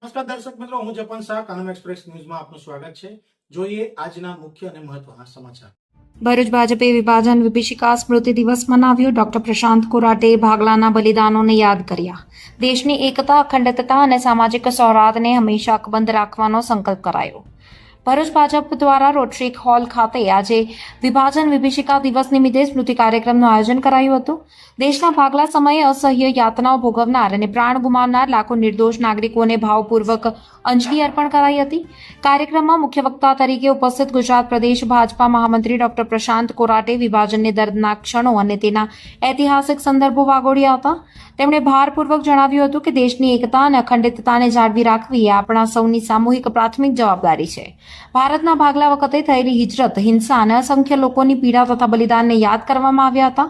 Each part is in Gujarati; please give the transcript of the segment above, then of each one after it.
નમસ્કાર દર્શક મિત્રો, હું જપન શાહ, કાનમ એક્સપ્રેસ ન્યૂઝમાં આપનું સ્વાગત છે. જોઈએ આજના મુખ્ય અને મહત્વના સમાચાર. ભરૂચ ભાજપે વિભાજન વિભીષિકા સ્મૃતિ દિવસ મનાવ્યો. ડોક્ટર પ્રશાંત કોરાટે ભાગલાના બલિદાનોને યાદ કર્યા. દેશની એકતા, અખંડતા અને સામાજિક સૌહાર્દને હંમેશા અકબંધ રાખવાનો સંકલ્પ કરાયો. ભરૂચ ભાજપ દ્વારા રોટરી હોલ ખાતે આજે વિભાજન વિભીષિકા દિવસ નિમિત્તે સ્મૃતિ કાર્યક્રમનું આયોજન કરાયું હતું. દેશના ભાગલા સમયે અસહ્ય યાતનાઓ ભોગવનાર અને પ્રાણ ગુમાવનાર લાખો નિર્દોષ નાગરિકોને ભાવપૂર્વક અંજલિ અર્પણ કરાઈ હતી. કાર્યક્રમમાં મુખ્ય વક્તા તરીકે ઉપસ્થિત ગુજરાત પ્રદેશ ભાજપા મહામંત્રી ડોક્ટર પ્રશાંત કોરાટે વિભાજનને દર્દનાક ક્ષણો અને તેના ઐતિહાસિક સંદર્ભો વાગોડ્યા હતા. તેમણે ભારપૂર્વક જણાવ્યું હતું કે દેશની એકતા અને અખંડિતતાને જાળવી રાખવી એ આપણા સૌની સામૂહિક પ્રાથમિક જવાબદારી છે. ભારતના ભાગલા વખતે થયેલી હિજરત, હિંસા અને અસંખ્ય લોકોની પીડા તથા બલિદાનને યાદ કરવામાં આવ્યા હતા.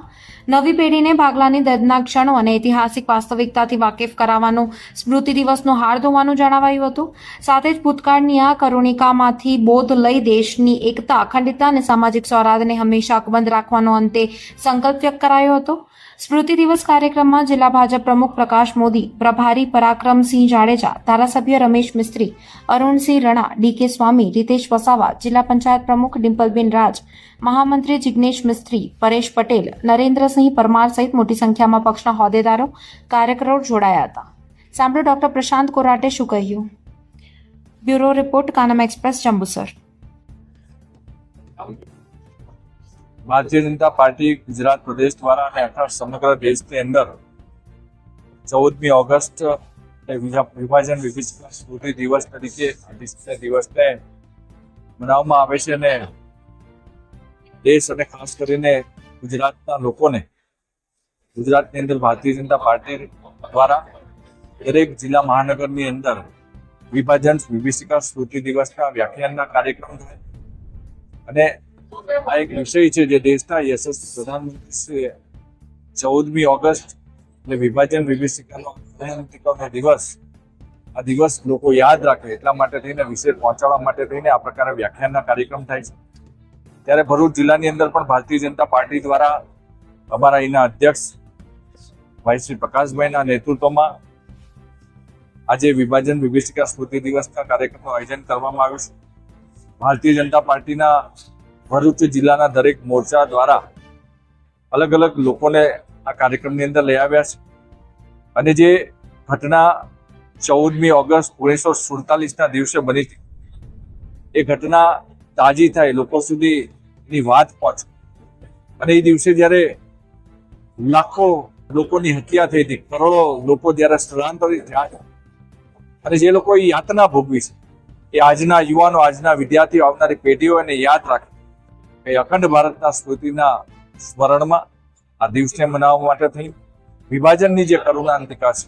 નવી પેઢીને ભાગલાની દર્દનાક ક્ષણો અને ઐતિહાસિક વાસ્તવિકતાથી વાકેફ કરાવવાનું સ્મૃતિ દિવસનો હાર્દ હોવાનું જણાવાયું હતું. સાથે જ ભૂતકાળની આ કરુણિકામાંથી બોધ લઈ દેશની એકતા, અખંડિતતા અને સામાજિક સૌહાર્દને હંમેશા અકબંધ રાખવાનો અંતે સંકલ્પ વ્યક્ત કરાયો હતો. સ્મૃતિ દિવસ કાર્યક્રમમાં જિલ્લા ભાજપ પ્રમુખ પ્રકાશ મોદી, પ્રભારી પરાક્રમસિંહ જાડેજા, ધારાસભ્ય રમેશ મિસ્ત્રી, અરુણસિંહ રણા, ડીકે સ્વામી, રીતેશ વસાવા, જિલ્લા પંચાયત પ્રમુખ ડિમ્પલબેન રાજ, મહામંત્રી જિગ્નેશ મિસ્ત્રી, પરેશ પટેલ, નરેન્દ્રસિંહ પરમાર સહિત મોટી સંખ્યામાં પક્ષના હોદ્દેદારો, કાર્યકરો જોડાયા હતા. સાંભળો ડોક્ટર પ્રશાંત કોરાટે શું કહ્યું. Bureau report, Kanam express, Jambusar. Bharatiya Janata party Gujarat પ્રદેશ દ્વારા અને સમગ્ર દેશની અંદર 14મી ઓગસ્ટ વિભાજન વિભીષિકા સ્મૃતિ દિવસ તરીકે દિવસને મનાવવામાં આવે છે અને દેશ અને ખાસ કરીને ગુજરાતના લોકોને ગુજરાતની અંદર ભારતીય જનતા પાર્ટી દ્વારા દરેક જિલ્લા મહાનગરની અંદર વિભાજન વિભીષિકા સ્મૃતિ દિવસના વ્યાખ્યાનના કાર્યક્રમ થાય અને આ એક વિષય છે જે દેશના યશસ્વી પ્રધાનમંત્રી 14મી ઓગસ્ટ એટલે વિભાજન વિભીષિકાનો દિવસ, આ દિવસ લોકો યાદ રાખે એટલા માટે થઈને વિશેષ પહોંચાડવા માટે થઈને આ પ્રકારે વ્યાખ્યાનના કાર્યક્રમ થાય છે. ત્યારે ભરૂચ જિલ્લાની અંદર પણ ભારતીય જનતા પાર્ટી દ્વારા અમારા અહીંના અધ્યક્ષ ભાઈ શ્રી પ્રકાશભાઈના નેતૃત્વમાં આજે વિભાજન વિભીષિકા સ્મૃતિ દિવસના કાર્યક્રમનું આયોજન કરવામાં આવ્યું છે. ભારતીય જનતા પાર્ટીના ભરૂચ જિલ્લાના દરેક મોરચા દ્વારા અલગ અલગ લોકોને આ કાર્યક્રમની અંદર લઈ આવ્યા છે અને જે ઘટના 14મી ઓગસ્ટ 1947ના દિવસે બની હતી એ ઘટના તાજી થાય, લોકો સુધીની વાત પહોંચે અને એ દિવસે જ્યારે લાખો લોકોની હત્યા થઈ હતી, કરોડો લોકો જ્યારે સ્થળાંતરિત થયા અને જે લોકો એ યાતના ભોગવી છે એ આજના યુવાનો, આજના વિદ્યાર્થીઓ, આવનારી પેઢીઓ એને યાદ રાખે એ અખંડ ભારતના સ્મૃતિના સ્મરણમાં આ દિવસને મનાવવા માટે થઈ વિભાજનની જે કરુણાંતિકા છે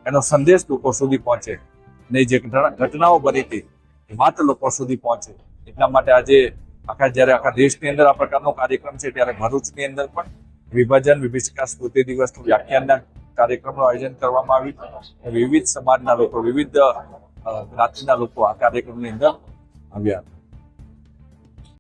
એનો સંદેશ લોકો સુધી પહોંચે અને જે ઘટનાઓ બની હતી એ વાત લોકો સુધી પહોંચે એટલા માટે આજે જ્યારે આખા દેશની અંદર આ પ્રકારનો કાર્યક્રમ છે ત્યારે ભરૂચની અંદર પણ વિભાજન વિભીષિકા સ્મૃતિ દિવસનું વ્યાખ્યાનના કાર્યક્રમનું આયોજન કરવામાં આવ્યું. વિવિધ સમાજના લોકો, વિવિધ જ્ઞાતિના લોકો આ કાર્યક્રમની અંદર આવ્યા.